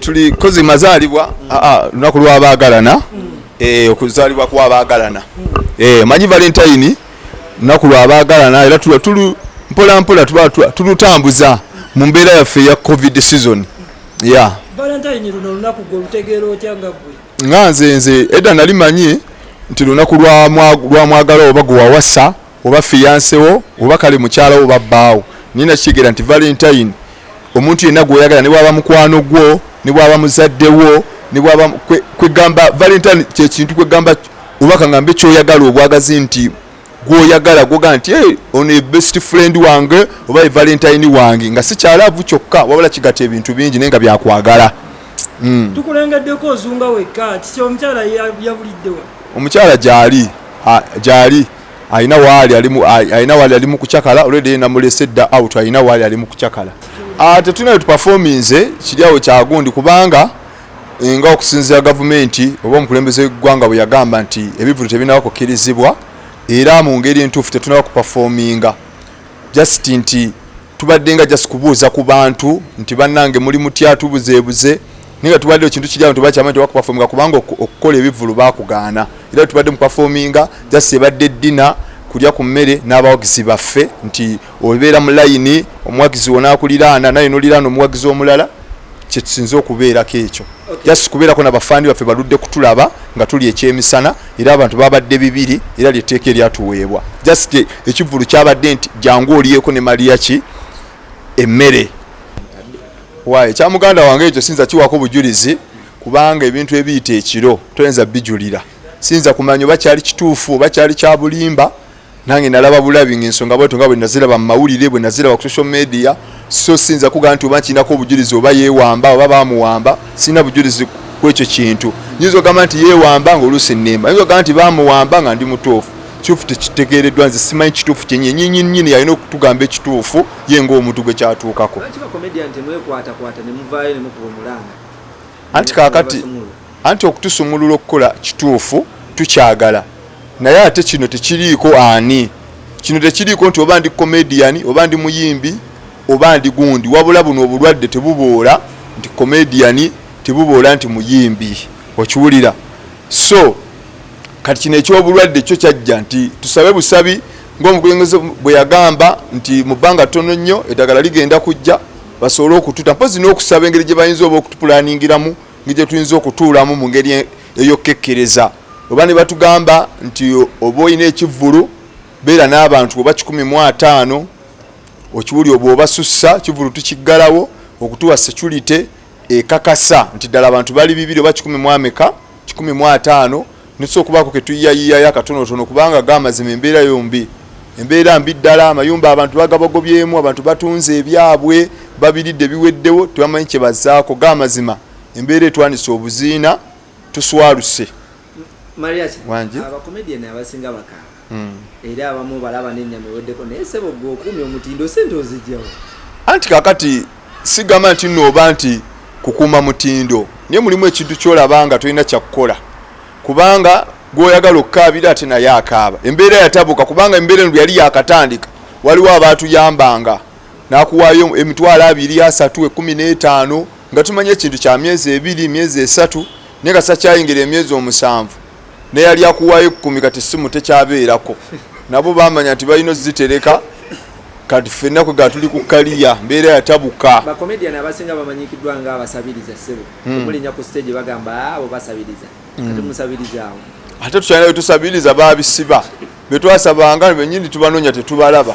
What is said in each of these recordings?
tuli kozi mazaalibwa lunaku lw'abaagalana okuzaalibwa kw'abaagalana manyi Valentine lunaku lw'abaagalana era mpola mpola tulutambuza mu mbeera yaffe ya covid season Valentine luno lunaku golutegeera otya nga gwe? Nga nze edda nali manyi nti lunaku lwamwagala oba gwe wawasa oba fiyansewo oba kale mukyalawo oba bbaawo nina kitegeera nti Valentine omuntu yenna gw'oyagala ne bw'aba mukwano gwo ne bw'aba muzaddewo ne bw'aba kwegamba Valentine kyekintu kwegamba oba kaŋŋambe ky'oyagala obwagazi nti gw'oyagala gwoga nti ono best friend wange oba Valentine wange nga si kyalaavu kyokka wabula kigata ebintu bingi naye nga byakwagala. Tukulengeddeko ozunga wekka kiti omukyala yabuliddewa omukyala gyali ayina waali ali mu kucakala already namulese dda out ayina waali ali mu kucakala tetulina tuperforminze kiri awo kyagundi kubanga nga okusinziira gavumenti oba omukulembeze w'eggwanga bwe yagamba nti ebivulu tebinaba kukkirizibwa era mu ngeri entuufu tetunaba kuperforminga just nti tubadde nga just kubuuza ku bantu nti bannange muli mutya tubuzeebuze ninga tubadde ekintu kiryawo tubakyama nti bakuperforminga kubanga okukola ebivulu bakugaana era tubadde mu performinga just ebadde ddina kulya ku mmere n'abawagizi baffe nti obeera mu layini omuwagizi wonaakuliraana naye noliraana omuwagizi omulala kyetusinze okubeerako ekyo just kubeerako n'abafaani baffe baludde kutulaba nga tuli ekyemisana era abantu babadde bibiri era lyetteeka eryatuweebwa just ekivulu kyabadde nti jangu oliyeko ne maliyaki emmere waaye kya muganda wange ekyo sinza kiwako bujulizi kubanga ebintu ebiyita ekiro toyinza bijulira sinza kumanya oba kyali kituufu oba kyali kya bulimba nange nalaba bulabi ng'ensonga bweto nga bwe naziraba mu mawulire bwe naziraba ku social media so sinza kugamba nti oba nkirinako obujulizi oba yeewamba oba baamuwamba sirina bujulizi ku ekyo kintu nyinza okugamba nti yeewamba ng'oluusi nnemba nyinza okugamba nti baamuwamba nga ndi mutuufu kituufu tekitegeereddwa nze simanyi kituufu kyennyini yalina okutugamba ekituufu ye ng'omuntu gwe kyatuukako anti kaakati anti okutusumulula okukola kituufu tukyagala naye ate kino tekiriiko ani kino tekiriiko nti oba ndi comedian oba ndi muyimbi oba ndi gundi wabula buno obulwadde tebuboola nti comedian tebuboola nti muyimbi okiwulira so kati kino ekyobulwadde kyo kyajja nti tusabe busabi ng'omukulembeze bwe yagamba nti mu bbanga ttono nnyo eddagala ligenda kujja basobole okututa mpozi n'okusaba engeri gye bayinza oba okutupulaaningiramu ngeri gye tuyinza okutuulamu mu ngeri ey'okkekkereza oba ne batugamba nti oba olina ekivulu beera n'abantu oba 15 okiwuli oba obasussa kivulu tukiggalawo okutuwa security ekakasa nti ddala abantu bali 2 oba 15 niso okubaako ke tuyiyayiyayo akatonotono kubanga gamazima embeera yombi embeera mbi ddala amayumba abantu bagabagobyemu abantu batunze ebyabwe babiridde biweddewo tebamanyi kye bazzaako gamazima embeera etwanisa obuziina tuswaluse wangi abakomedian abasinga bakaba era abamu balaba n'ennyama eweddeko naye sebo gwe okuumya omutindo sente ozijjawo anti kakati sigamba nti nno oba nti kukuuma mutindo naye mulimu ekintu kyolaba nga tolina kyakukola kubanga gw'oyagala okukaabira ate naye akaaba embeera yatabuka kubanga embeera eno yali yakatandika waliwo abaatuyambanga n'akuwaayo emitwalo 2, 3, 15 nga tumanya ekintu kya myezi 2 myezi 3 naye nga sakyayingira emyezi 7 naye yali akuwaayo 10 kati essimu tekyabeerako nabo bamanya nti balina zitereka kati ffenna kwegala tuli ku kaliya mbeera yatabuka bakomedian abasinga bamanyikiddwa nga abasabiriza ssebo omulinya ku stage bagamba abo basabiriza kati musabiriza awo ate tukyalina betusabiriza babisiba betwasabanga bennyini tubanoonya tetubalaba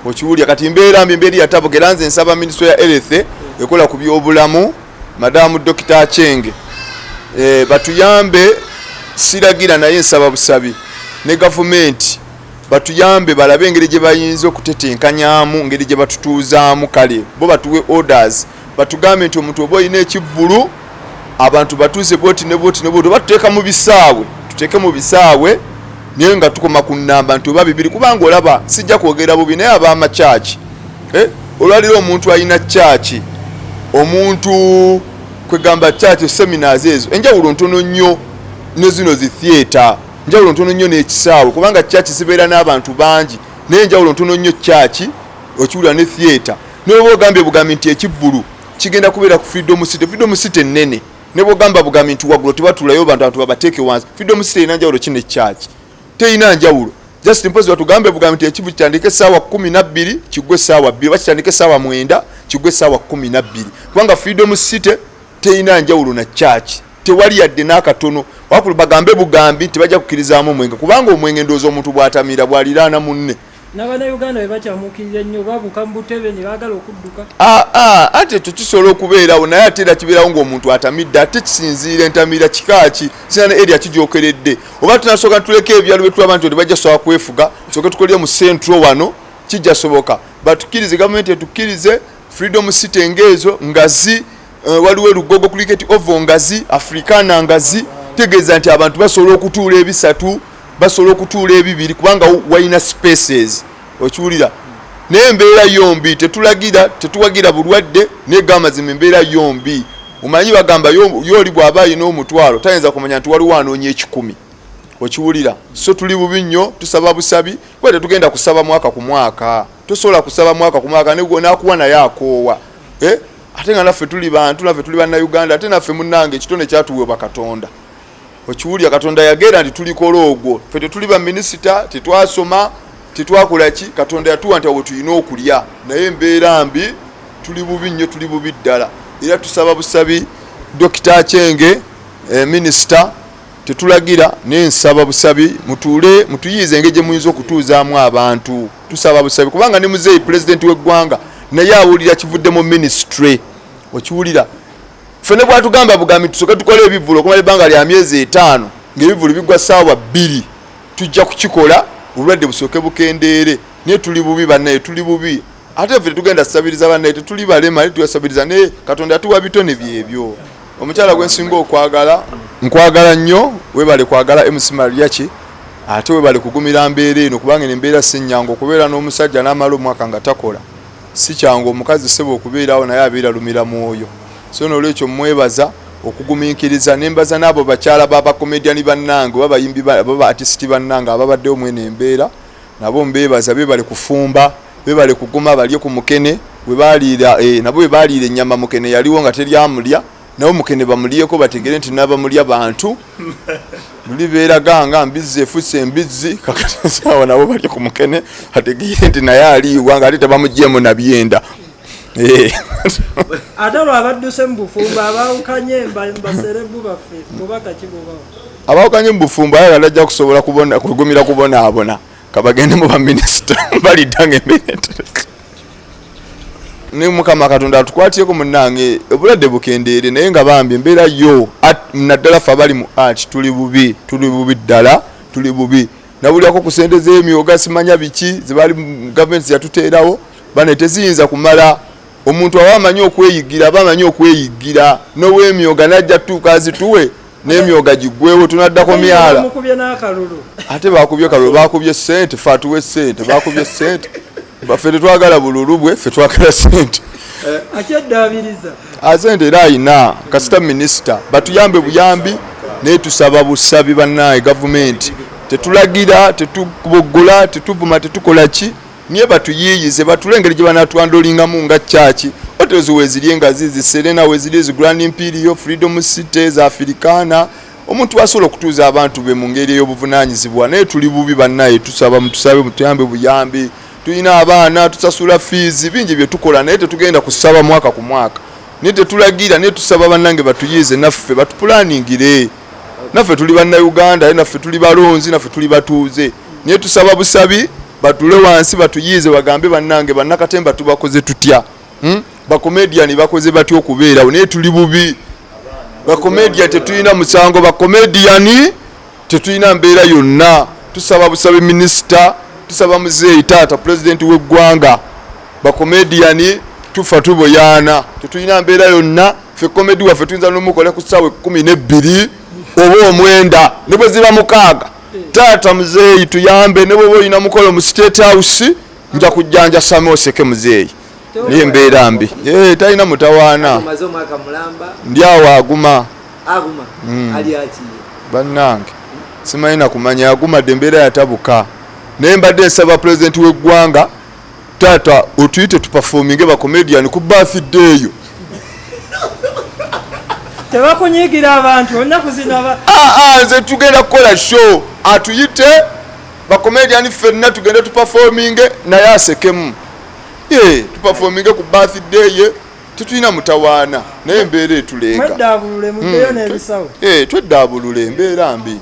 okiwulya kati mbeera mbi mbeeri yatabuka era nze nsaba minisitule ya health ekola ku byobulamu madamu Dr. Achenge batuyambe siragira naye nsaba busabi ne gavumenti batuyambe balabe engeri gye bayinza okutetenkanyaamu engeri gye batutuuzaamu kale bo batuwe orders batugambe nti omuntu oba olina ekivvulu abantu batuuze boti ne boti ne boti batuteeka mu bisaawe tuteeke mu bisaawe naye nga tukoma ku nnamba nti oba 2 kubanga olaba sijja kwogera bubi naye ab'amakyaki olwaliro omuntu alina kyaki omuntu kwegamba kyaki seminars ezo enjawulo ntono nnyo ne zino zi theatre njawulo ntono nnyo n'ekisaawe kubanga kyaki zibeera n'abantu bangi naye enjawulo ntono nnyo kyaki okiwulira ne theatre n'oba ogambye bugambi nti ekivvulu kigenda kubeera ku Freedom City nene ne bogamba bugambi nti waggulu tebatulayo bantu babateeke wansi. Freedom City ina njawulo kine church teina njawulo. Just impose batugambe bugambi nti ekivu kitandike sawa 12 kigwe sawa 2 bakitandike sawa 9 kigwe sawa 12 kubanga Freedom City teina njawulo na church tewali yadde n'akatono wakulu bagambe bugambi tebajja kukirizaamu omwenge kubanga omwenge ndoozo omuntu bw'atamira bw'aliraana munne. N'Abannayuganda bwe bakyamukiriza nnyo babuuka mu butebe ne baagala okudduka. Ate ekyo kisobola okubeerawo naye ate era kibeerawo ng'omuntu atamidde ate kisinziira entamira kikaaki sina ne area kijokeredde oba tunasooka tuleke ebyalo bye tulaba nti bajja sobola kwefuga tusooke tukolere mu central wano kijja soboka batukirize gavumenti etukkirize Freedom City engeezo ngazi waliwo Lugogo cricket oval ngazi Africana ngazi tegeeza nti abantu basobola okutuula ebisatu basobola okutuula ebibiri kubanga wayina spaces okiwulira n'embeera yombi tetuwagira bulwadde n'egamazima embeera yombi omanyi bagamba yoli bw'aba alina omutwalo tayinza kumanya nti waliwo anoonya 10 okiwulira so tuli bubi nnyo tusaba busabi kuba tetugenda kusaba mwaka ku mwaka tosobola kusaba mwaka ku mwaka n'akuwa naye akoowa ate nga naffe tuli bantu naffe tuli bannayuganda ate naffe munnange ekitone kyatuweebwa Katonda okiwulira Katonda yagera nti tulikola ogwo ffe tetuli ba minisita tetwasoma tetwakola ki Katonda yatuwa nti awo tulina okulya naye embeera mbi tuli bubi nnyo tuli bubi ddala era tusaba busabi Dr. Chenge minisita tetulagira n'ensaba busabi mutuule mutuyize engeri gye muyinza okutuuzaamu abantu tusaba busabi kubanga ne muzeeyi pulezidenti w'eggwanga naye awulira kivuddemu ministry okiwulira fene bwatugamba bugambi tusooke tukole ebivulu okumala ebbanga lya myezi 5 ng'ebivulu bigwa ssaawa 2 tujja kukikola obulwadde busooke bukendeere naye tuli bubi bannaye tuli bubi ate ffe tugenda ssabiriza bannaye tetuli balema naye tuyasabiriza naye Katonda atuwa bitone byebyo omukyala gwe nsinga okwagala nkwagala nnyo webale kwagala MC Mariachi ate webale kugumira mbeera eno kubanga embeera si nnyangu okubeera n'omusajja n'amala omwaka nga takola si kyangu omukazi sebo okubeerawo naye abeera lumira mwoyo so n'olwekyo mwebaza okugumiikiriza nembaza n'abo bakyala b'abakomediani bannange babayimbi baba artisti bannange ababaddewo mwene embeera nabo mbebaza bebale kufumba bebale kuguma balye ku mukene we baliira nabo we baliira ennyama mukene yaliwo nga teryamulya nabo mukene bamulyeko bategere nti nabamulya bantu mulibeera ganga mbizzi efuse embizzi kakati sawa nabo balye ku mukene bategere nti naye aliiwa nga ate tebamugyemu na byenda ate olwo abadduse mu bufumbo abaawukanye baserebu baffe mubaka kibubawo abaawukanye mu bufumbo aye balajja kusobola kugumira kubonaabona kabagende mu baminisita baliddange embeera ne Mukama Katonda atukwatiyeko munnange obulwadde bukendeere naye nga bambi embeera yo naddala ffe abali mu art tuli bubi ddala tuli bubi nabulyako ku sente z'emyoga simanya biki zebali gavumenti yatuteerawo bane teziyinza kumala omuntu abamanyi okweyigira n'ow'emyoga najja tuuka azituwe n'emyoga giggwewo tunaddako myala ate bakubye kalulu bakubye ssente fe atuwe ssente bakubye ssente baffe tetwagala bululu bwe ffe twagala ssente sente era ayina kasita minisita batuyambe buyambi naye tusaba busabi bannaye gavumenti tetulagira tetuboggola tetuvuma tetukola ki niye batuyiyize batulengeri gye banatwandolingamu nga kyaki hotels weziri engazi ziserena weziri zigurand imperial Freedom City za Africana omuntu asobola okutuuza abantu be mu ngeri ey'obuvunaanyizibwa naye tuli bubi bannaye tusaba mutusabe mutuyambe buyambi tulina abaana tusasula fees bingi bye tukola naye tetugenda kusaba mwaka ku mwaka naye tetulagira naye tusaba bannange batuyize naffe batuplaningire naffe tuli bannayuganda naye naffe tuli balonzi naffe tuli batuuze naye tusaba busabi batule wansi batuyize bagambe bannange bannakatemba tubakoze tutya bakomediani bakoze batya okubeerawo naye tuli bubi bakomediani tetulina musango bakomediani tetulina mbeera yonna tusaba busabe minisita tusaba muzeeyi taata pulezidenti w'eggwanga bakomediani tufa tuboyaana tetulina mbeera yonna ffe komedi waffe tuyinza n'omukole ku ssaawa 12 oba 9 ne bwe ziba 6 taata muzeeyi tuyambe ne bwe olina mukolo mu State House nja kujjanja samoseke muzeeyi niye mbeera mbi talina mutawaana ndi awo aguma bannange simanyi na kumanya agumadde embeera yatabuka naye mbadde nsaba pulezidenti w'eggwanga taata otuyite tupafominge bakomediani ku birthday eyo tebakunyigira abantu olunaku zino nze tugenda kukola show atuyite bakomediani ffenna tugende tuperforminge naye asekemu tuperforminge ku birthday ye tetulina mutawaana naye embeera etulenga tweddaabulule muddeyo n'ebisawo tweddaabulule embeera mbi